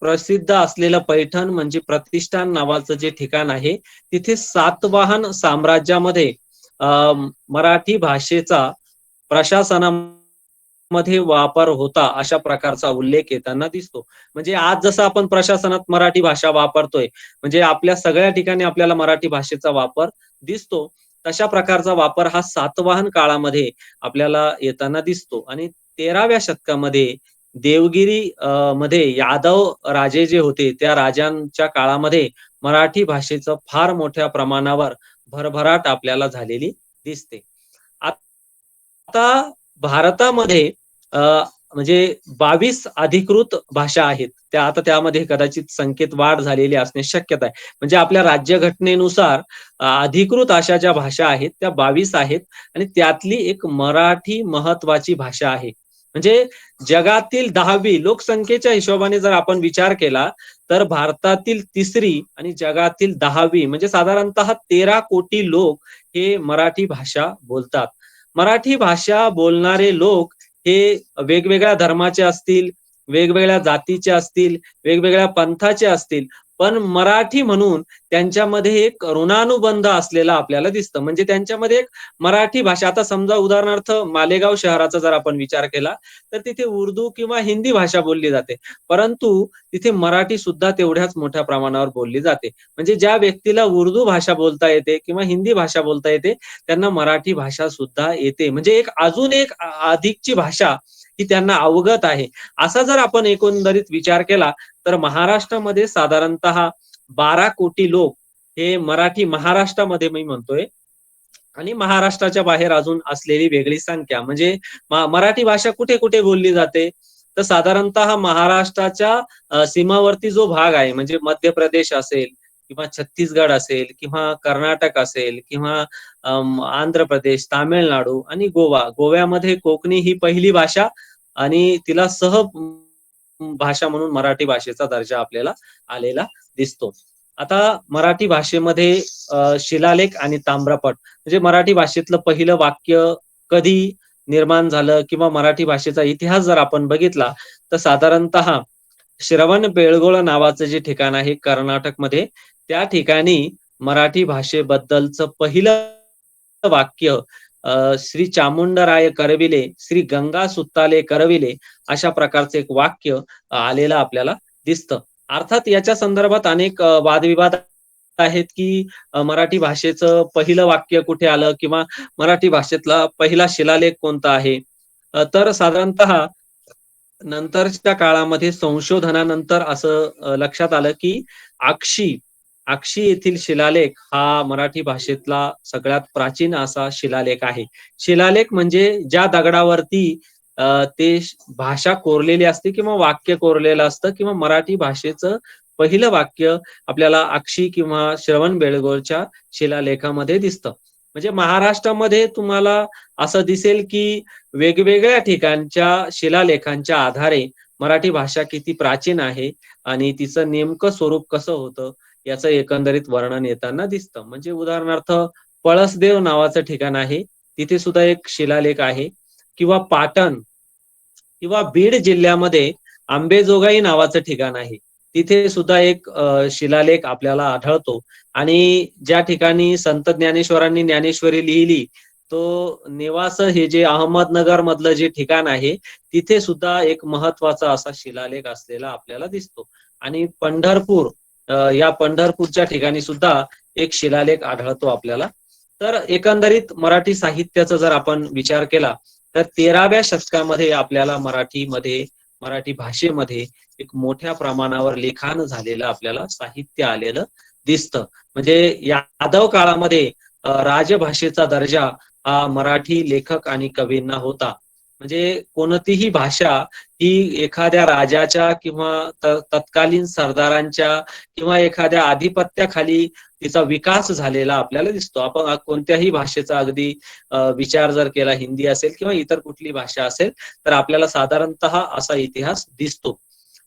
प्रसिद्ध असलेलं पैठण म्हणजे प्रतिष्ठान नावाचं जे ठिकाण आहे, तिथे सातवाहन साम्राज्यामध्ये मराठी भाषेचा प्रशासनामध्ये वापर होता, अशा प्रकारचा उल्लेख येताना दिसतो. म्हणजे आज जसं आपण प्रशासनात मराठी भाषा वापरतोय, म्हणजे आपल्या सगळ्या ठिकाणी आपल्याला मराठी भाषेचा वापर दिसतो. तशा प्रकारचा वापर हा सातवाहन काळामध्ये आपल्याला येताना दिसतो. आणि 13व्या शतकामध्ये देवगिरी मध्ये यादव राजे जे होते, त्या राजांच्या काळामध्ये मराठी भाषेचं फार मोठ्या प्रमाणावर भरभराट आपल्याला झालेली दिसते. आता भारतामध्ये म्हणजे 22 अधिकृत भाषा आहेत. आता त्यामध्ये कदाचित संख्येत वाढ झालेली असण्याची शक्यता आहे. म्हणजे आपल्या राज्यघटनेनुसार अधिकृत अशा ज्या भाषा आहेत त्या 22 आहेत आणि त्यातली एक मराठी महत्वाची भाषा आहे. म्हणजे जगातील 10वी लोकसंख्येच्या हिशोबाने जर आपण विचार केला, तर भारतातील 3री आणि जगातील 10वी म्हणजे साधारणतः 13 कोटी लोक हे मराठी भाषा बोलतात. मराठी भाषा बोलणारे लोक हे वेगवेगळ्या धर्माचे असतील, वेगवेगळ्या जातीचे असतील, वेगवेगळ्या पंथाचे असतील, पण मराठी म्हणून त्यांच्यामध्ये एक ऋणानुबंध असलेला आपल्याला दिसतं. म्हणजे त्यांच्यामध्ये एक मराठी भाषा, आता समजा उदाहरणार्थ मालेगाव शहराचा जर आपण विचार केला, तर तिथे उर्दू किंवा हिंदी भाषा बोलली जाते. परंतु तिथे मराठी सुद्धा तेवढ्याच मोठ्या प्रमाणावर बोलली जाते. म्हणजे ज्या व्यक्तीला उर्दू भाषा बोलता येते किंवा हिंदी भाषा बोलता येते, त्यांना मराठी भाषा सुद्धा येते. म्हणजे एक अजून एक अधिकची भाषा ही त्यांना अवगत आहे. असा जर आपण एकंदरीत विचार केला, तर महाराष्ट्रामध्ये साधारणतः 12 कोटी लोक हे मराठी, महाराष्ट्रामध्ये मी म्हणतोय, आणि महाराष्ट्राच्या बाहेर अजून असलेली वेगळी संख्या. म्हणजे मराठी भाषा कुठे कुठे बोलली जाते, तर साधारणतः महाराष्ट्राच्या सीमावर्ती जो भाग आहे, म्हणजे मध्य प्रदेश असेल किंवा छत्तीसगड असेल किंवा कर्नाटक असेल किंवा आंध्र प्रदेश, तामिळनाडू आणि गोवा. गोव्यामध्ये कोकणी ही पहिली भाषा आणि तिला भाषा म्हणून मराठी भाषेचा दर्जा आपल्याला आलेला दिसतो. आता मराठी भाषेमध्ये शिलालेख आणि ताम्रपट, म्हणजे मराठी भाषेतलं पहिलं वाक्य कधी निर्माण झालं किंवा मराठी भाषेचा इतिहास जर आपण बघितला, तर साधारणतः श्रवणबेळगोळ नावाचं जे ठिकाण आहे कर्नाटकमध्ये, त्या ठिकाणी मराठी भाषेबद्दलचं पहिलं वाक्य श्री चामुंडराय करविले, श्री गंगा सुताले करविले, अशा प्रकारचं एक वाक्य आलेलं आपल्याला दिसतं. अर्थात याच्या संदर्भात अनेक वादविवाद आहेत, की मराठी भाषेचं पहिलं वाक्य कुठे आलं किंवा मराठी भाषेतला पहिला शिलालेख कोणता आहे. तर साधारणतः नंतरच्या काळामध्ये संशोधनानंतर असं लक्षात आलं, की आक्षी आक्षी येथील शिलालेख हा मराठी भाषेतला सगळ्यात प्राचीन असा शिलालेख आहे. शिलालेख म्हणजे ज्या दगडावरती ते भाषा कोरलेली असते किंवा वाक्य कोरलेलं असतं किंवा मराठी भाषेचं पहिलं वाक्य आपल्याला आक्षी किंवा श्रवणबेळगोळच्या शिलालेखामध्ये दिसतं. म्हणजे महाराष्ट्रामध्ये तुम्हाला असं दिसेल, की वेगवेगळ्या ठिकाणच्या शिलालेखांच्या आधारे मराठी भाषा किती प्राचीन आहे आणि तिचं नेमकं स्वरूप कसं होतं, याचं एकंदरीत वर्णन येताना दिसतं. म्हणजे उदाहरणार्थ पळसदेव नावाचं ठिकाण आहे, तिथे सुद्धा एक शिलालेख आहे. किंवा पाटण किंवा बीड जिल्ह्यामध्ये आंबेजोगाई नावाचं ठिकाण आहे. तिथे सुद्धा एक शिलालेख आपल्याला आढळतो. आणि ज्या ठिकाणी संत ज्ञानेश्वरांनी ज्ञानेश्वरी लिहिली, तो नेवास हे जे अहमदनगर मधलं जे ठिकाण आहे, तिथे सुद्धा एक महत्वाचा असा शिलालेख असलेला आपल्याला दिसतो. आणि पंढरपूर, या पंढरपूरच्या ठिकाणी सुद्धा एक शिलालेख आढळतो आपल्याला. तर एकंदरीत मराठी साहित्याचा जर आपण विचार केला, तर 13व्या शतकामध्ये आपल्याला मराठी भाषेमध्ये एक मोठ्या प्रमाणावर लिखाण झालेलं आपल्याला साहित्य आलेलं दिसतं. म्हणजे यादव काळामध्ये राजभाषेचा दर्जा हा मराठी लेखक आणि कवींना होता. म्हणजे कोणतीही भाषा ही एखाद्या राजाच्या किंवा तत्कालीन सरदारांच्या किंवा एखाद्या आधिपत्याखाली तिचा विकास झालेला आपल्याला दिसतो. आपण कोणत्याही भाषेचा अगदी विचार जर केला, हिंदी असेल किंवा इतर कुठली भाषा असेल, तर आपल्याला साधारणतः असा इतिहास दिसतो.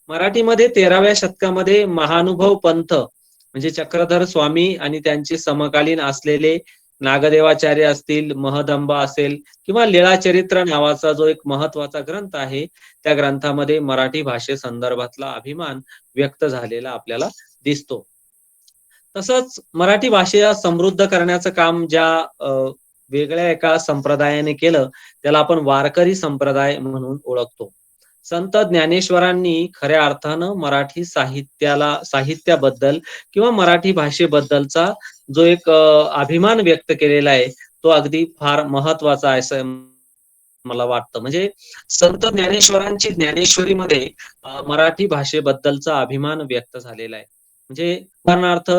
मराठीमध्ये 13व्या शतकामध्ये महानुभव पंथ म्हणजे चक्रधर स्वामी आणि त्यांचे समकालीन असलेले नागदेवाचार्य असतील, महदंबा असेल किंवा लीळाचरित्र नावाचा जो एक महत्वाचा ग्रंथ आहे, त्या ग्रंथामध्ये मराठी भाषेसंदर्भातला अभिमान व्यक्त झालेला आपल्याला दिसतो. तसंच मराठी भाषा समृद्ध करण्याचं काम ज्या वेगळ्या एका संप्रदायाने केलं, त्याला आपण वारकरी संप्रदाय म्हणून ओळखतो. संत ज्ञानेश्वरांनी खऱ्या अर्थानं मराठी साहित्याबद्दल किंवा मराठी भाषेबद्दलचा जो एक अभिमान व्यक्त केलेला आहे, तो अगदी फार महत्वाचा आहे असं मला वाटतं. म्हणजे संत ज्ञानेश्वरांची ज्ञानेश्वरीमध्ये मराठी भाषेबद्दलचा अभिमान व्यक्त झालेला आहे. म्हणजे उदाहरणार्थ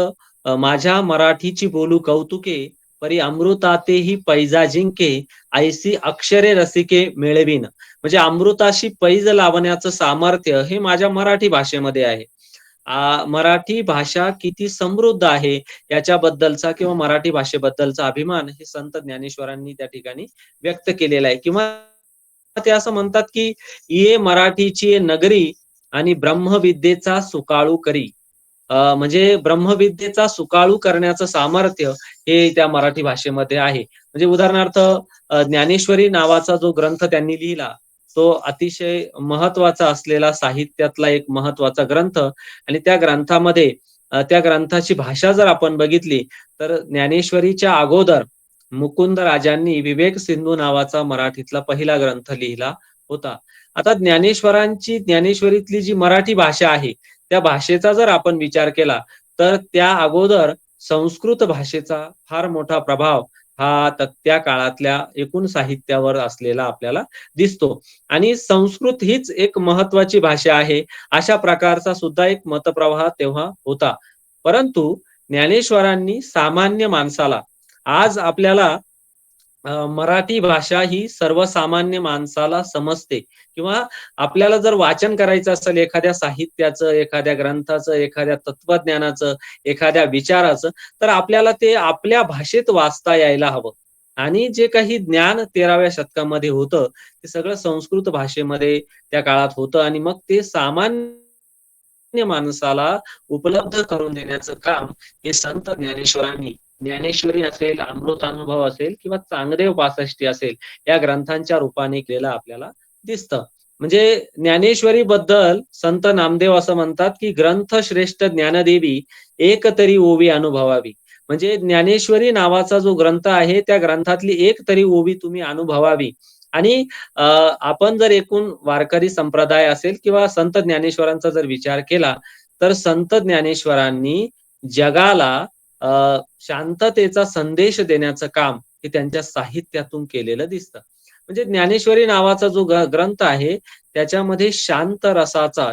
माझ्या मराठीची बोलू कौतुके, परी अमृतातेही पैजा जिंके, ऐसी अक्षरे रसिके मिळवीन. म्हणजे अमृताशी पैज लावण्याचं सामर्थ्य हे माझ्या मराठी भाषेमध्ये आहे. मराठी भाषा किती समृद्ध आहे याच्याबद्दलचा किंवा मराठी भाषेबद्दलचा अभिमान हे संत ज्ञानेश्वरांनी त्या ठिकाणी व्यक्त केलेला आहे. किंवा ते असं म्हणतात की ये मराठीची नगरी आणि ब्रह्मविद्येचा सुकाळू करी. म्हणजे ब्रह्मविद्येचा सुकाळू करण्याचं सामर्थ्य हे त्या मराठी भाषेमध्ये आहे. म्हणजे उदाहरणार्थ ज्ञानेश्वरी नावाचा जो ग्रंथ त्यांनी लिहिला, तो अतिशय महत्वाचा असलेला साहित्यातला एक महत्वाचा ग्रंथ आणि त्या ग्रंथामध्ये त्या ग्रंथाची भाषा जर आपण बघितली तर ज्ञानेश्वरीच्या अगोदर मुकुंद राजांनी विवेक सिंधू नावाचा मराठीतला पहिला ग्रंथ लिहिला होता. आता ज्ञानेश्वरीतली जी मराठी भाषा आहे, त्या भाषेचा जर आपण विचार केला तर त्या अगोदर संस्कृत भाषेचा फार मोठा प्रभाव हा त्या काळातल्या एकूण साहित्यावर असलेला आपल्याला दिसतो. आणि संस्कृत हीच एक महत्वाची भाषा आहे अशा प्रकारचा सुद्धा एक मतप्रवाह तेव्हा होता. परंतु ज्ञानेश्वरांनी सामान्य माणसाला, आज आपल्याला मराठी भाषा ही सर्वसामान्य माणसाला समजते किंवा आपल्याला जर वाचन करायचं असेल एखाद्या साहित्याचं, एखाद्या ग्रंथाचं, एखाद्या तत्वज्ञानाचं, एखाद्या विचाराचं, तर आपल्याला ते आपल्या भाषेत वाचता यायला हवं. आणि जे काही ज्ञान 13व्या शतकामध्ये होतं, ते सगळं संस्कृत भाषेमध्ये त्या काळात होतं आणि मग ते सामान्य माणसाला उपलब्ध करून देण्याचं काम हे संत ज्ञानेश्वरांनी, ज्ञानेश्वरी असेल, अमृतानुभव असेल किंवा चांगदेव पासष्टी असेल, या ग्रंथांच्या रूपाने केलेलं आपल्याला दिसतं. म्हणजे ज्ञानेश्वरी बद्दल संत नामदेव असं म्हणतात की ग्रंथ श्रेष्ठ ज्ञानदेवी एक तरी ओवी अनुभवावी. म्हणजे ज्ञानेश्वरी नावाचा जो ग्रंथ आहे, त्या ग्रंथातली एक तरी ओवी तुम्ही अनुभवावी. आणि आपण जर एकूण वारकरी संप्रदाय असेल किंवा संत ज्ञानेश्वरांचा जर विचार केला तर संत ज्ञानेश्वरांनी जगाला शांततेचा संदेश देण्याचं काम हे त्यांच्या साहित्यातून केलेलं दिसतं. म्हणजे ज्ञानेश्वरी नावाचा जो ग्रंथ आहे, त्याच्यामध्ये शांत रसाचा,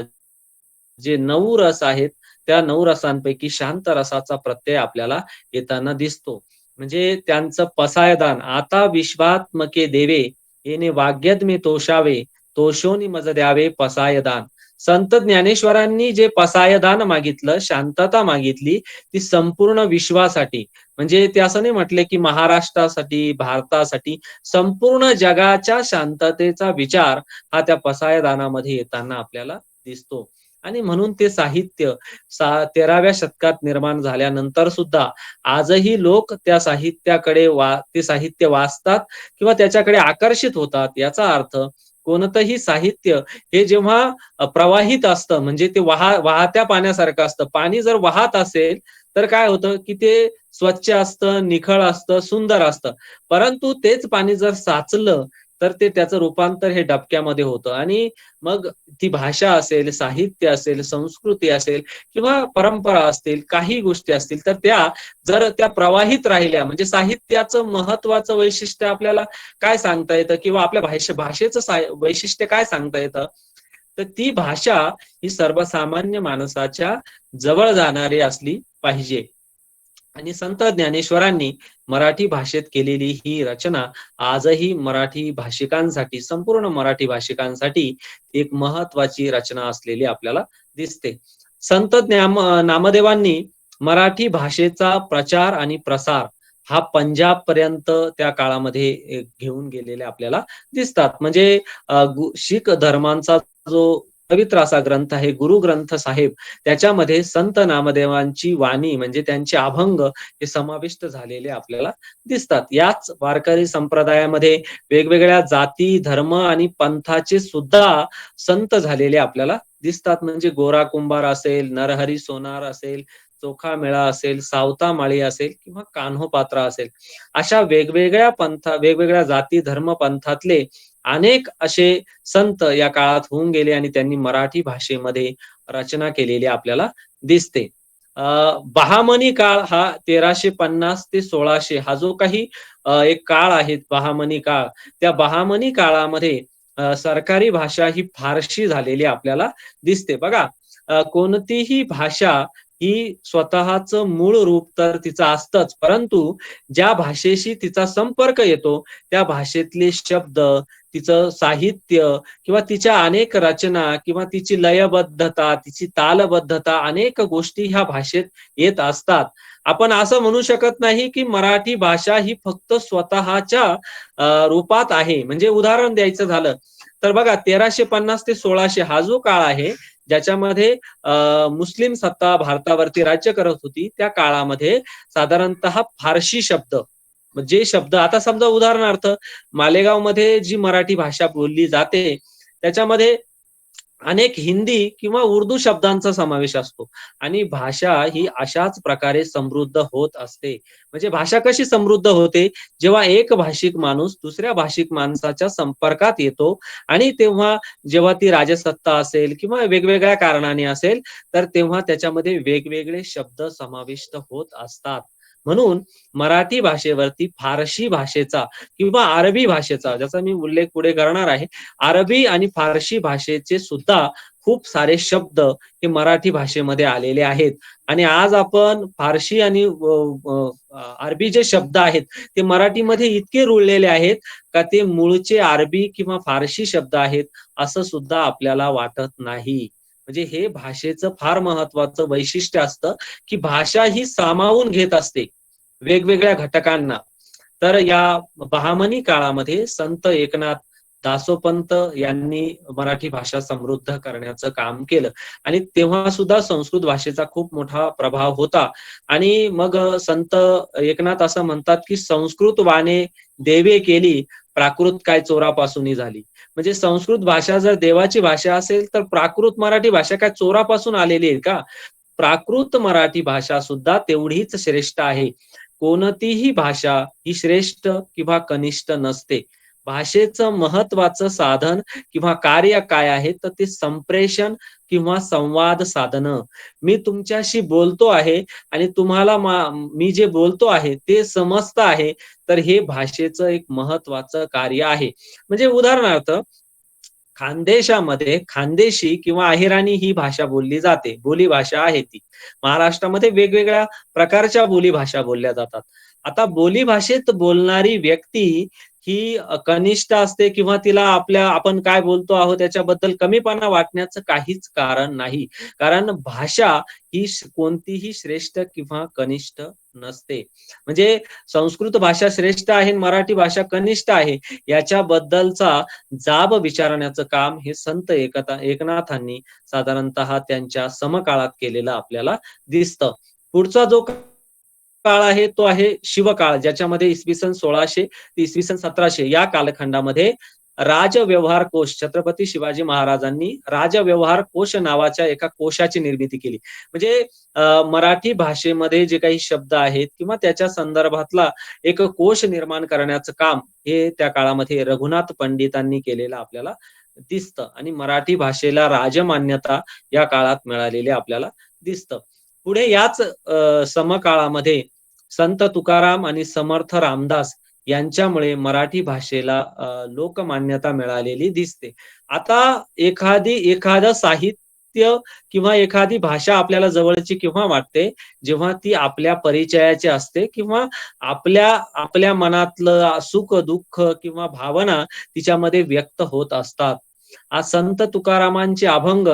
जे 9 रस आहेत, त्या 9 रसांपैकी शांत रसाचा प्रत्यय आपल्याला येताना दिसतो. म्हणजे त्यांचं पसायदान, आता विश्वात्मके देवे येणे वाग्यज्ञ तोषावे, तोषोनी मज द्यावे पसायदान. संत ज्ञानेश्वरांनी जे पसायदान मागितलं, शांतता मागितली, ती संपूर्ण विश्वासाठी, म्हणजे ते असं नाही म्हटले की महाराष्ट्रासाठी, भारतासाठी, संपूर्ण जगाच्या शांततेचा विचार हा त्या पसायदानामध्ये येताना आपल्याला दिसतो. आणि म्हणून ते साहित्य 13व्या शतकात निर्माण झाल्यानंतर सुद्धा आजही लोक त्या साहित्याकडे ते साहित्य वाचतात किंवा त्याच्याकडे आकर्षित होतात. याचा अर्थ कोणतंही साहित्य हे जेव्हा प्रवाहित असतं, म्हणजे ते वाहत्या पाण्यासारखं असतं. पाणी जर वाहत असेल तर काय होतं की ते स्वच्छ असतं, निखळ असतं, सुंदर असतं. परंतु तेच पाणी जर साचलं तर ते त्याचं रूपांतर हे डबक्यामध्ये होतं. आणि मग ती भाषा असेल, साहित्य असेल, संस्कृती असेल किंवा परंपरा असतील, काही गोष्टी असतील, तर त्या जर त्या प्रवाहित राहिल्या, म्हणजे साहित्याचं महत्वाचं वैशिष्ट्य आपल्याला काय सांगता येतं किंवा आपल्या भाषेचं वैशिष्ट्य काय सांगता येतं, तर ती भाषा ही सर्वसामान्य माणसाच्या जवळ जाणारी असली पाहिजे. आणि संत ज्ञानेश्वरांनी मराठी भाषेत केलेली ही रचना आजही मराठी भाषिकांसाठी, संपूर्ण मराठी भाषिकांसाठी एक महत्वाची रचना असलेली आपल्याला दिसते. संत नामदेवांनी मराठी भाषेचा प्रचार आणि प्रसार हा पंजाब पर्यंत त्या काळामध्ये घेऊन गेलेले आपल्याला दिसतात. म्हणजे शीख धर्मांचा जो पवित्र असा ग्रंथ आहे गुरु ग्रंथ साहेब. त्याच्यामध्ये संत नामदेवांची वाणी म्हणजे त्यांचे अभंग हे समाविष्ट झालेले आपल्याला दिसतात. याच वारकरी संप्रदायामध्ये वेगवेगळ्या जाती, धर्म आणि पंथाचे सुद्धा संत झालेले आपल्याला दिसतात. म्हणजे गोरा कुंभार असेल, नरहरी सोनार असेल, चोखा मेळा असेल, सावता माळी असेल किंवा कान्होपात्रा असेल. अशा वेगवेगळ्या जाती, धर्म, पंथातले अनेक असे संत या काळात होऊन गेले आणि त्यांनी मराठी भाषेमध्ये रचना केलेली आपल्याला दिसते. बहामनी काळ हा 1350 ते 1600 हा जो काही एक काळ आहे बहामनी काळ. त्या बहामनी काळामध्ये सरकारी भाषा ही फारशी झालेली आपल्याला दिसते. बघा कोणतीही भाषा ही स्वतःचं मूळ रूप तर तिचं असतंच, परंतु ज्या भाषेशी तिचा संपर्क येतो, त्या भाषेतले शब्द, तिचं साहित्य किंवा तिच्या अनेक रचना किंवा तिची लयबद्धता, तिची तालबद्धता अनेक गोष्टी ह्या भाषेत येत असतात. आपण असं म्हणू शकत नाही, की मराठी भाषा ही फक्त स्वतःच्या रूपात आहे. म्हणजे उदाहरण द्यायचं झालं, तर बघा 1350 ते 1600 हा जो काळ आहे, ज्याच्यामध्ये मुस्लिम सत्ता भारतावरती राज्य करत होती, त्या काळामध्ये साधारणतः फारशी शब्द जे शब्द आता समजा उदाहरणार्थ मालेगावमध्ये जी मराठी भाषा बोलली जाते, त्याच्यामध्ये अनेक हिंदी किंवा उर्दू शब्दांचा समावेश असतो आणि भाषा ही अशाच प्रकारे समृद्ध होत असते. म्हणजे भाषा कशी समृद्ध होते? जेव्हा एक भाषिक माणूस दुसऱ्या भाषिक माणसाच्या संपर्कात येतो आणि तेव्हा जेव्हा ती राजसत्ता असेल किंवा वेगवेगळ्या कारणाने असेल, तर तेव्हा त्याच्यामध्ये वेगवेगळे शब्द समाविष्ट होत असतात. म्हणून मराठी भाषेवरती फारशी भाषेचा किंवा अरबी भाषेचा ज्याचा मी उल्लेख पुढे करणार आहे. अरबी आणि फारशी भाषेचे सुद्धा खूप सारे शब्द हे मराठी भाषेमध्ये आलेले आहेत आणि आज आपण फारशी आणि अरबी जे शब्द आहेत ते मराठीमध्ये इतके रुळलेले आहेत का ते मूळचे अरबी किंवा फारशी शब्द आहेत असं सुद्धा आपल्याला वाटत नाही. म्हणजे हे भाषेचं फार महत्वाचं वैशिष्ट्य असतं की भाषा ही सामावून घेत असते वेगवेगळ्या घटकांना. तर या बहामनी काळामध्ये संत एकनाथ दासोपंत यांनी मराठी भाषा समृद्ध करण्याचं काम केलं आणि तेव्हा सुद्धा संस्कृत भाषेचा खूप मोठा प्रभाव होता आणि मग संत एकनाथ असं म्हणतात की संस्कृत वाणे देवे केली प्राकृत काय चोरापासूनही झाली. म्हणजे संस्कृत भाषा जर देवाची भाषा असेल तर प्राकृत मराठी भाषा काय चोरापासून आलेली आहे का? प्राकृत मराठी भाषा सुद्धा तेवढीच श्रेष्ठ आहे. कोणतीही भाषा ही श्रेष्ठ किंवा कनिष्ठ नसते. भाषेचं महत्वाचं साधन किंवा कार्य काय आहे तर ते संप्रेषण किंवा संवाद साधणं. मी तुमच्याशी बोलतो आहे आणि तुम्हाला मी जे बोलतो आहे ते समजतं आहे, तर हे भाषेचं एक महत्वाचं कार्य आहे. म्हणजे उदाहरणार्थ खानदेशामध्ये खानदेशी किंवा अहिराणी ही भाषा बोलली जाते. बोलीभाषा आहे ती. महाराष्ट्रामध्ये वेगवेगळ्या प्रकारच्या बोलीभाषा बोलल्या जातात. आता बोलीभाषेत बोलणारी व्यक्ती ही कनिष्ठ असते किंवा तिला आपण काय बोलतो आहोत त्याच्याबद्दल कमीपणा वाटण्याचं काहीच कारण नाही. कारण भाषा ही कोणतीही श्रेष्ठ किंवा कनिष्ठ नसते. म्हणजे संस्कृत भाषा श्रेष्ठ आहे, मराठी भाषा कनिष्ठ आहे याच्याबद्दलचा जाब विचारण्याचं काम हे संत एकनाथांनी साधारणतः त्यांच्या समकाळात केलेलं आपल्याला दिसतं. पुढचा जो काळ आहे तो आहे शिवकाळ, ज्याच्यामध्ये इसवी सन 1600 ते इसवी सन 1700 या कालखंडामध्ये राजव्यवहार कोश छत्रपती शिवाजी महाराजांनी राजव्यवहार कोश नावाच्या एका कोशाची निर्मिती केली. म्हणजे मराठी भाषेमध्ये जे काही शब्द आहेत किंवा त्याच्या संदर्भातला एक कोश निर्माण करण्याचं काम हे त्या काळामध्ये रघुनाथ पंडितांनी केलेलं आपल्याला दिसतं आणि मराठी भाषेला राजमान्यता या काळात मिळालेली आपल्याला दिसतं. पुढे याच समकाळामध्ये संत तुकाराम आणि समर्थ रामदास यांच्यामुळे मराठी भाषेला लोकमान्यता मिळालेली दिसते. आता एखादं साहित्य किंवा एखादी भाषा आपल्याला जवळची केव्हा वाटते, जेव्हा ती आपल्या परिचयाची असते किंवा आपल्या मनातलं सुख-दुःख किंवा भावना तिच्यामध्ये व्यक्त होत असतात. आज संत तुकारामांचे अभंग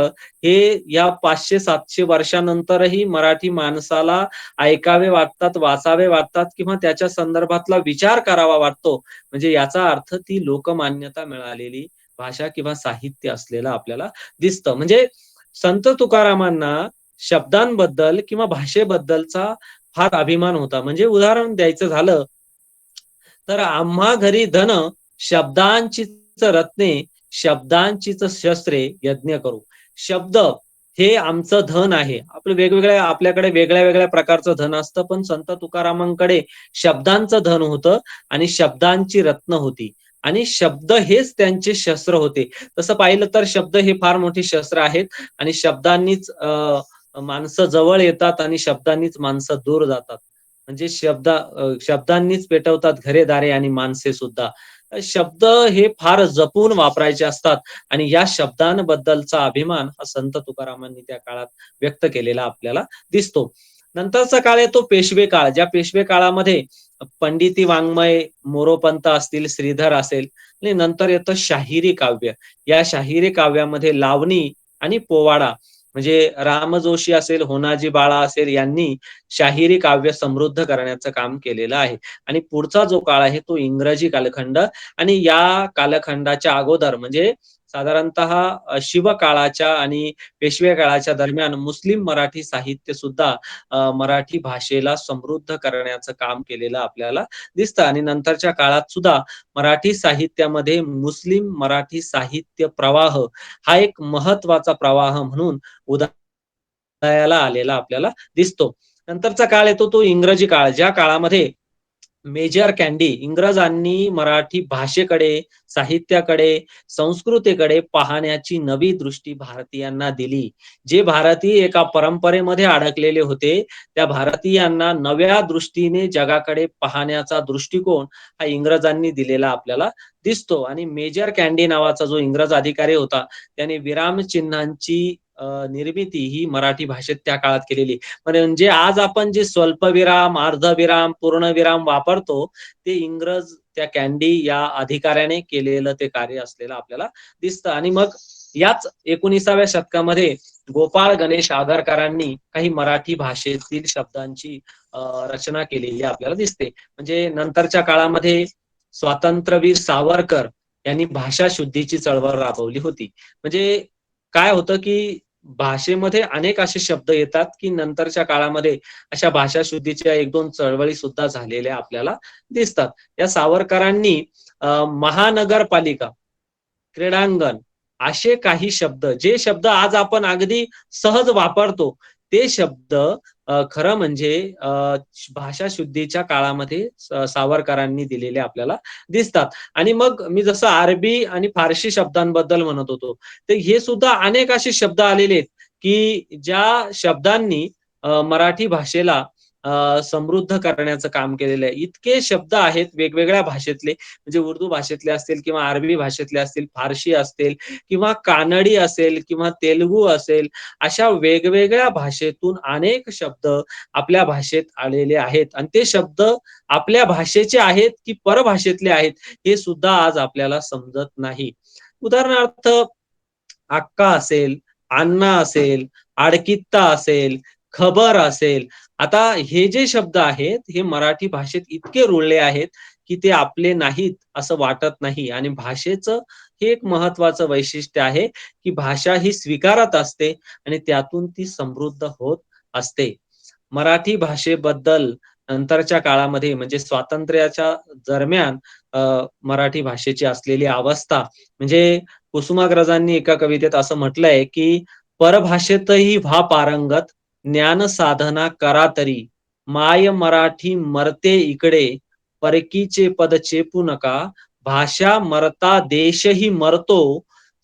हे या 500-700 वर्षानंतरही मराठी माणसाला ऐकावे वाटतात, वाचावे वाटतात किंवा त्याच्या संदर्भातला विचार करावा वाटतो. म्हणजे याचा अर्थ ती लोकमान्यता मिळालेली भाषा किंवा साहित्य असलेलं आपल्याला दिसतं. म्हणजे संत तुकारामांना शब्दांबद्दल किंवा भाषेबद्दलचा फार अभिमान होता. म्हणजे उदाहरण द्यायचं झालं, तर आम्हा घरी धन शब्दांचीच रत्ने, शब्दांचीच शस्त्रे यज्ञ करू. शब्द हे आमचं धन आहे. आपलं वेगवेगळ्या आपल्याकडे वेगळ्या-वेगळ्या प्रकारचं धन असतं, पण संत तुकारामांकडे शब्दांचं धन होतं आणि शब्दांची रत्न होती आणि शब्द हेच त्यांचे शस्त्र होते. तसं पाहिलं तर शब्द हे फार मोठी शस्त्र आहेत आणि शब्दांनीच माणसं जवळ येतात आणि शब्दांनीच माणसं दूर जातात. म्हणजे शब्दांनीच पेटवतात घरे-दारे आणि माणसे सुद्धा. शब्द हे फार जपून वापरायचे असतात आणि या शब्दांबद्दलचा अभिमान हा संत तुकारामांनी त्या काळात व्यक्त केलेला आपल्याला दिसतो. नंतरचा काळ येतो पेशवे काळ. ज्या पेशवे काळामध्ये पंडिती वाङ्मय, मोरोपंत असतील, श्रीधर असेल आणि नंतर येतं शाहिरी काव्य. या शाहिरी काव्यामध्ये लावणी आणि पोवाडा म्हणजे राम जोशी असेल, होनाजी बाळा असेल यांनी शाहिरी काव्य समृद्ध करण्याचं काम केलेलं आहे. आणि पुढचा जो काळ आहे तो इंग्रजी कालखंड आणि या कालखंडाच्या अगोदर म्हणजे साधारणतः शिवकाळाच्या आणि पेशवे काळाच्या दरम्यान मुस्लिम मराठी साहित्य सुद्धा मराठी भाषेला समृद्ध करण्याचं काम केलेलं आपल्याला दिसतं आणि नंतरच्या काळात सुद्धा मराठी साहित्यामध्ये मुस्लिम मराठी साहित्य प्रवाह हा एक महत्वाचा प्रवाह म्हणून उदयाला आलेला आपल्याला दिसतो. नंतरचा काळ येतो तो इंग्रजी काळ. ज्या काळामध्ये मेजर कॅन्डी इंग्रजांनी मराठी भाषेकडे, साहित्याकडे, संस्कृतीकडे पाहण्याची नवी दृष्टी भारतीयांना दिली. जे भारतीय एका परंपरेमध्ये अडकलेले होते, त्या भारतीयांना नव्या दृष्टीने जगाकडे पाहण्याचा दृष्टिकोन हा इंग्रजांनी दिलेला आपल्याला दिसतो आणि मेजर कॅन्डी नावाचा जो इंग्रज अधिकारी होता, त्याने विरामचिन्हांची निर्मिती ही मराठी भाषेत त्या काळात केलेली. म्हणजे आज आपण जे स्वल्पविराम, अर्धविराम, पूर्णविराम वापरतो, ते इंग्रज त्या कॅन्डी या अधिकाऱ्याने केलेलं ते कार्य असलेलं आपल्याला दिसतं. आणि मग याच 19व्या शतकामध्ये गोपाळ गणेश आगरकरांनी काही मराठी भाषेतील शब्दांची रचना केलेली आपल्याला दिसते. म्हणजे नंतरच्या काळामध्ये स्वातंत्र्यवीर सावरकर यांनी भाषा शुद्धीची चळवळ राबवली होती. म्हणजे काय होतं, की भाषेमध्ये अनेक असे शब्द येतात, की नंतरच्या काळामध्ये अशा भाषा शुद्धीच्या 1-2 चळवळी सुद्धा झालेल्या आपल्याला दिसतात. या सावरकरांनी महानगरपालिका, क्रीडांगण असे काही शब्द, जे शब्द आज आपण अगदी सहज वापरतो, ते शब्द खरं म्हणजे भाषा शुद्धीच्या काळामध्ये सावरकरांनी दिलेले आपल्याला दिसतात. आणि मग मी जसं अरबी आणि फारसी शब्दांबद्दल म्हणत होतो, तर हे सुद्धा अनेक असे शब्द आलेले आहेत, की ज्या शब्दांनी मराठी भाषेला समृद्ध करण्याचं काम केलेलं आहे. इतके शब्द आहेत वेगवेगळ्या भाषेतले, म्हणजे उर्दू भाषेतले असतील किंवा अरबी भाषेतले असतील, फारसी असतील किंवा कानडी असेल किंवा तेलुगू असेल, अशा वेगवेगळ्या भाषेतून अनेक शब्द आपल्या भाषेत आलेले आहेत आणि ते शब्द आपल्या भाषेचे आहेत की परभाषेतले आहेत, हे सुद्धा आज आपल्याला समजत नाही. उदाहरणार्थ अक्का असेल, अण्णा असेल, आडकित्ता असेल, खबर असेल. आता हे जे शब्द आहेत, हे मराठी भाषेत इतके रुळले आहेत, की ते आपले नाहीत असं वाटत नाही आणि भाषेचं हे एक महत्वाचं वैशिष्ट्य आहे, की भाषा ही स्वीकारत असते आणि त्यातून ती समृद्ध होत असते. मराठी भाषेबद्दल नंतरच्या काळामध्ये म्हणजे स्वातंत्र्याच्या दरम्यान मराठी भाषेची असलेली अवस्था म्हणजे कुसुमाग्रजांनी एका कवितेत असं म्हटलंय, की "परभाषेतही व्हा पारंगत, ज्ञान साधना करा तरी. माय मराठी मरते इकडे, परकीचे पद चेपू नका. भाषा मरता देशही मरतो,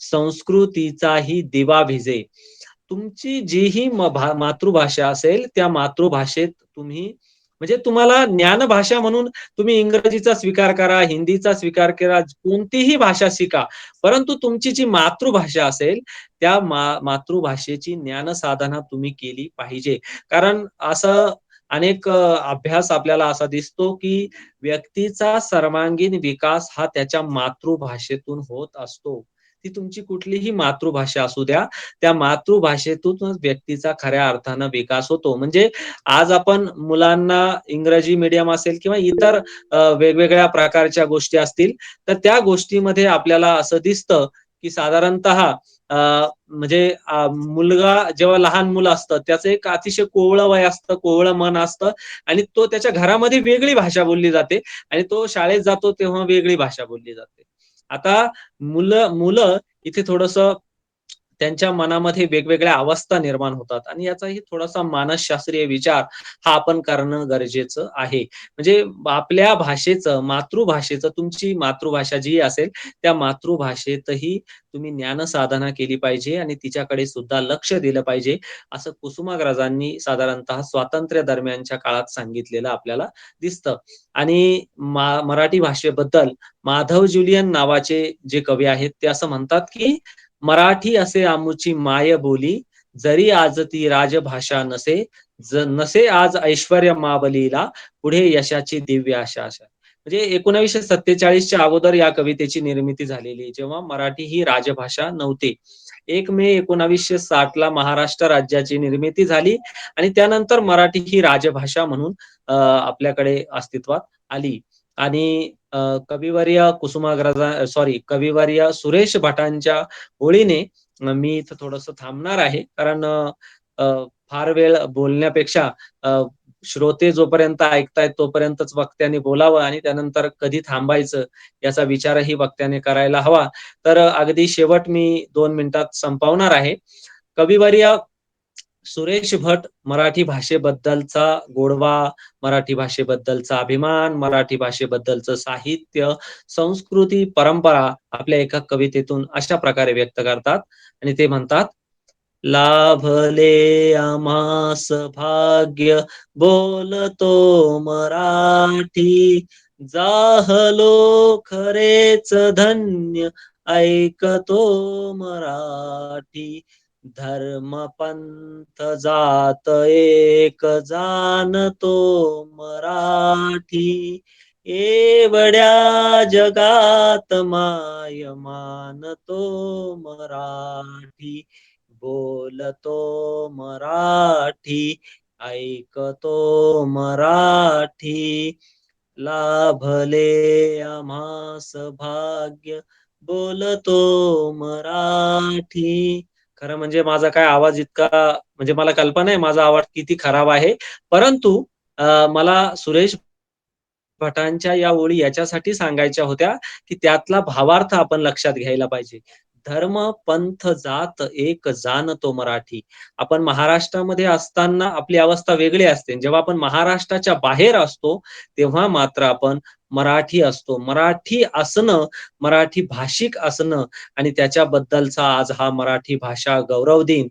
संस्कृतीचाही दिवा भिजे." तुमची जीही मातृभाषा असेल, त्या मातृभाषेत तुम्ही म्हणजे तुम्हाला ज्ञानभाषा म्हणून तुम्ही इंग्रजीचा स्वीकार करा, हिंदीचा स्वीकार करा, कोणतीही भाषा शिका. परंतु तुमची जी मातृभाषा असेल, त्या मातृभाषेची ज्ञानसाधना तुम्ही केली पाहिजे. कारण असं अनेक अभ्यास आपल्याला असा दिसतो, की व्यक्तीचा सर्वांगीण विकास हा त्याच्या मातृभाषेतून होत असतो. ती तुमची कुठलीही मातृभाषा असू द्या, त्या मातृभाषेतूनच व्यक्तीचा खऱ्या अर्थानं विकास होतो. म्हणजे आज आपण मुलांना इंग्रजी मीडियम असेल किंवा इतर वेगवेगळ्या प्रकारच्या गोष्टी असतील, तर त्या गोष्टीमध्ये आपल्याला असं दिसतं, की साधारणतः म्हणजे मुलगा जेव्हा लहान मुलं असतं त्याचं एक अतिशय कोवळं वय असतं, कोवळं मन असतं आणि तो त्याच्या घरामध्ये वेगळी भाषा बोलली जाते आणि तो शाळेत जातो तेव्हा वेगळी भाषा बोलली जाते. आता मुलं मुलं इथे थोडंसं त्यांच्या मनामध्ये वेगवेगळ्या अवस्था निर्माण होतात आणि याचाही थोडासा मानसशास्त्रीय विचार हा आपण करणं गरजेचं आहे. म्हणजे आपल्या भाषेचं, मातृभाषेचं तुमची मातृभाषा जी असेल, त्या मातृभाषेतही तुम्ही ज्ञानसाधना केली पाहिजे आणि तिच्याकडे सुद्धा लक्ष दिलं पाहिजे. असं कुसुमाग्रजांनी साधारणतः स्वातंत्र्य दरम्यानच्या काळात सांगितलेलं आपल्याला दिसतं. आणि मराठी भाषेबद्दल माधव ज्युलियन नावाचे जे कवी आहेत, ते असं म्हणतात, की "मराठी असे आमुची मायबोली, जरी आज ती राजभाषा नसे, नसे आज ऐश्वर्य मावलीला, पुढे यशाची दिव्य आशा अशा." म्हणजे 1947 च्या अगोदर या कवितेची निर्मिती झालेली, जेव्हा मराठी ही राजभाषा नव्हती. 1 मे 1960 ला महाराष्ट्र राज्याची निर्मिती झाली आणि त्यानंतर मराठी ही राजभाषा म्हणून आपल्याकडे अस्तित्वात आली. आणि कविवर्य कविवर्य सुरेश भटांच्या ओळीने मी इथं थोडंसं थांबणार आहे. कारण अ, फार वेळ बोलण्यापेक्षा श्रोते जोपर्यंत ऐकतायत तोपर्यंतच वक्त्याने बोलावं आणि त्यानंतर कधी थांबायचं याचा विचारही वक्त्याने करायला हवा. तर अगदी शेवट मी 2 मिनिटात संपवणार आहे. कविवर्य सुरेश भट मराठी भाषेबद्दलचा गोडवा, मराठी भाषेबद्दलचा अभिमान, मराठी भाषेबद्दलचं साहित्य, संस्कृती, परंपरा आपल्या एका कवितेतून अशा प्रकारे व्यक्त करतात आणि ते म्हणतात, लाभले आम्हास भाग्य बोलतो मराठी, जाहलो खरेच धन्य ऐकतो मराठी. धर्म पंथ जात एक जाणतो मराठी, एवढ्या जगात माय मानतो मराठी, बोलतो मराठी, ऐकतो मराठी, लाभले आम्हास भाग्य बोलतो मराठी. खरं म्हणजे माझा काय आवाज इतका म्हणजे मला कल्पना आहे माझा आवाज किती खराब आहे. परंतु मला सुरेश भटांच्या या ओळी याच्यासाठी सांगायच्या होत्या, की त्यातला भावार्थ आपण लक्षात घ्यायला पाहिजे. धर्म, पंथ, जात एक जाणतो मराठी. आपण महाराष्ट्रामध्ये असताना आपली अवस्था वेगळी असते. जेव्हा आपण महाराष्ट्राच्या बाहेर असतो, तेव्हा मात्र आपण मराठी असतो. मराठी असणं, मराठी भाषिक असणं आणि त्याच्याबद्दलचा आज हा मराठी भाषा गौरव दिन.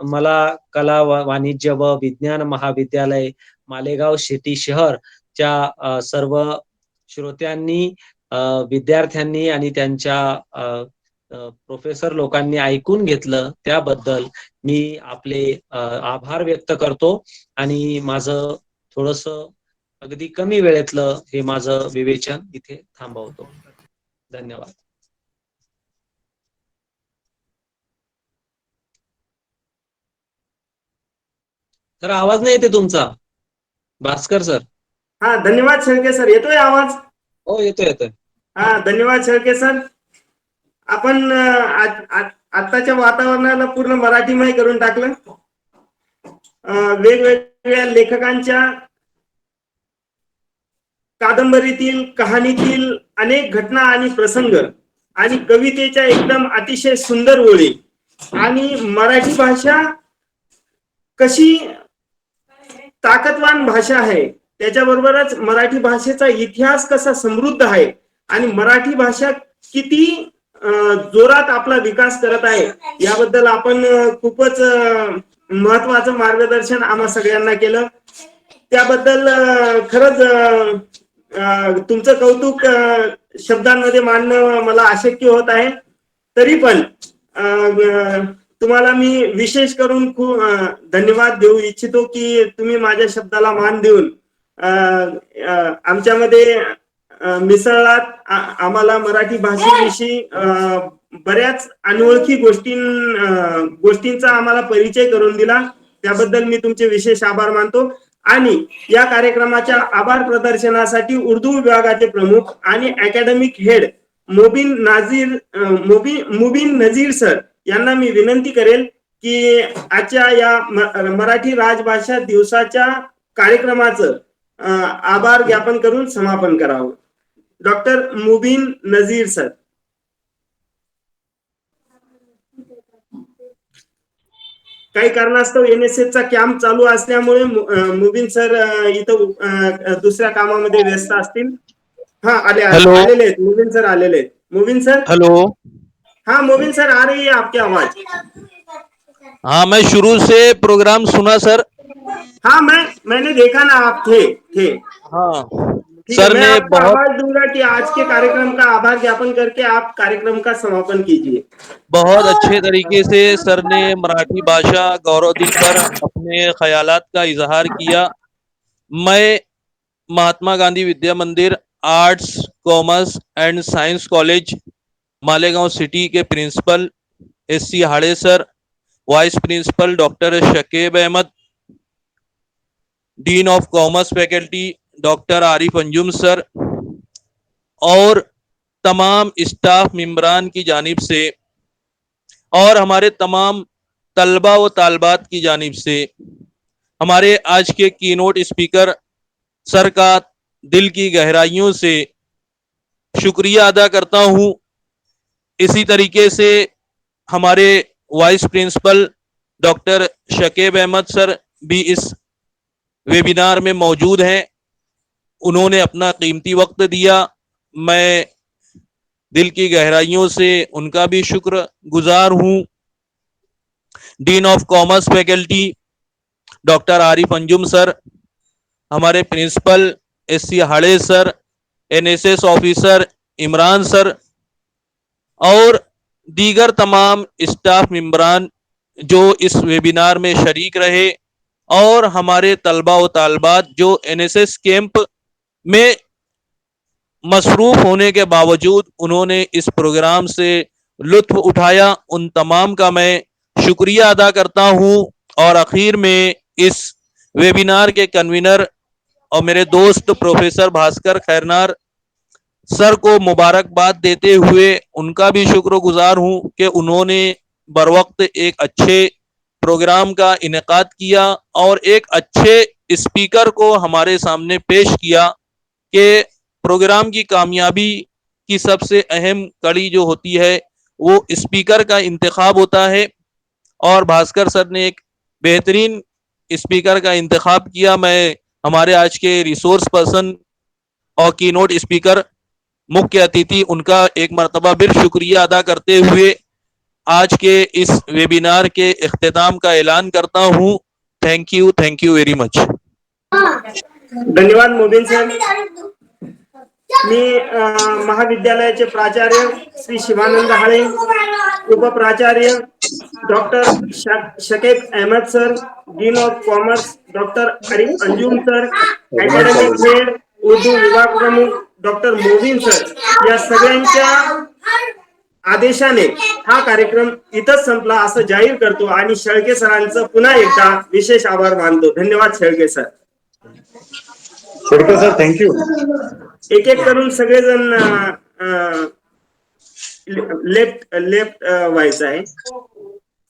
मला कला, वाणिज्य व विज्ञान महाविद्यालय, मालेगाव सिटी शहर च्या सर्व श्रोत्यांनी, अ, विद्यार्थ्यांनी आणि त्यांच्या अ, अ, प्रोफेसर लोकांनी ऐकून घेतलं त्याबद्दल मी आपले आभार व्यक्त करतो आणि माझं थोडंसं अगदी कमी वेळेतलं हे माझं विवेचन इथे थांबवतो. धन्यवाद. तर आवाज नाही येते तुमचा, भास्कर सर. हा, धन्यवाद शेळके सर. येतोय आवाज? हो, येतोय येतोय. हा, धन्यवाद शेळके सर. आपण आताच्या वातावरणाला पूर्ण मराठीमय करून टाकलं. वेगवेगळ्या लेखकांच्या कादंबरीतील, कहाणीतील अनेक घटना आणि प्रसंग आणि कवितेच्या एकदम अतिशय सुंदर ओळी आणि मराठी भाषा कशी ताकदवान भाषा आहे, त्याच्याबरोबरच मराठी भाषेचा इतिहास कसा समृद्ध आहे आणि मराठी भाषा किती जोरात आपला विकास करत आहे, याबद्दल आपण खूपच महत्वाचं मार्गदर्शन आम्हा सगळ्यांना केलं. त्याबद्दल खरंच तुमचं कौतुक शब्दांमध्ये मांडणं मला अशक्य होत आहे. तरी पण तुम्हाला मी विशेष करून खूप धन्यवाद देऊ इच्छितो की तुम्ही माझ्या शब्दाला मान देऊन आमच्यामध्ये मिसळलात. आम्हाला मराठी भाषेविषयी बऱ्याच अनोळखी गोष्टींचा आम्हाला परिचय करून दिला. त्याबद्दल मी तुमचे विशेष आभार मानतो. आणि या कार्यक्रमाच्या आभार प्रदर्शनासाठी उर्दू विभागाचे प्रमुख आणि अकॅडमिक हेड मुबीन नजीर सर यांना मी विनंती करेल की आजच्या या मराठी राजभाषा दिवसाच्या कार्यक्रमाचं आभार ज्ञापन करून समापन करावं. डॉक्टर मुबीन नजीर सर. काही कारणास्तव NSS चा कॅम्प चालू असल्यामुळे मुबीन सर इथं दुसऱ्या कामामध्ये व्यस्त असतील. हाँ आलेले आहेत मुबीन सर आलेले आहेत. मुबीन सर. हेलो. हाँ मुबीन सर आ रही है आपकी आवाज. हाँ मैं शुरू से प्रोग्राम सुना सर. हाँ मैंने देखा ना आप थे. हाँ सर मैं आपको आवाज दूंगा कि आज के कार्यक्रम का आभार ज्ञापन करके आप कार्यक्रम का समापन कीजिए. बहुत अच्छे तरीके से सर ने मराठी भाषा गौरव दिन पर अपने ख्यालात का इजहार किया. मैं Mahatma Gandhi Vidya Mandir arts commerce and science college Malegaon city के principal SC Hade sir, vice principal doctor Shakib Ahmad, dean of commerce faculty doctor Arif Anjum sir और तमाम स्टाफ मेंबरान की जानिब से और हमारे तमाम तलबा व तालबात की जानिब से हमारे आज के कीनोट स्पीकर सर का दिल की गहराइयों से शुक्रिया अदा करता हूं. इसी तरीके से हमारे vice principal doctor Shakib Ahmad sir भी इस वेबिनार में मौजूद हैं. उन्होंने अपना कीमती वक्त दिया. मैं दिल की गहराइयों से उनका भी शुक्र गुजार हूं. Dean of commerce faculty doctor Arif Anjum sir, हमारे principal SC Hade sir, NSS officer Imran sir और दीगर तमाम स्टाफ मेंबरान जो इस वेबिनार में शरीक रहे और हमारे तलबा व तालबात जो NSS कैंप में मसरूफ होने के बावजूद उन्होंने इस प्रोग्राम से लुत्फ उठाया, उन तमाम का मैं शुक्रिया अदा करता हूं. और आखिर में इस वेबिनार के कन्वीनर और मेरे दोस्त प्रोफेसर भास्कर खैरनार सर को मुबारकबाद देते हुए उनका भी शुक्रगुजार हूं कि उन्होंने बर वक्त एक अच्छे प्रोग्राम का इनेकाद किया और एक अच्छे स्पीकर को हमारे सामने पेश किया कि प्रोग्राम की कामयाबी की सबसे अहम कड़ी जो होती है वो स्पीकर का इंतखाब होता है और भास्कर सर ने एक बेहतरीन स्पीकर का इंतखाब किया. मैं हमारे आज के रिसोर्स पर्सन और कीनोट स्पीकर मुख्य अतिथि उनका एक मरतबा फिर शुक्रिया अदा करते हुए आज के इस वेबिनार के इख्तिताम का ऐलान करता हूं. Thank you very much. धन्यवाद मुबीन सर. मी महाविद्यालयाचे प्राचार्य श्री शिवानंद हाळे, उपप्राचार्य doctor Shakib Ahmad sir, dean of commerce doctor Arif Anjum sir, academic head Urdu विभाग प्रमुख डॉक्टर मुबीन सर या सगळ्यांच्या आदेशाने हा कार्यक्रम इथंच संपला असं जाहीर करतो आणि शेळके सरांचं पुन्हा एकदा विशेष आभार मानतो. धन्यवाद Shelke sir. Shelke sir thank you. एक एक करून सगळेजण लेफ्ट व्हायचं आहे.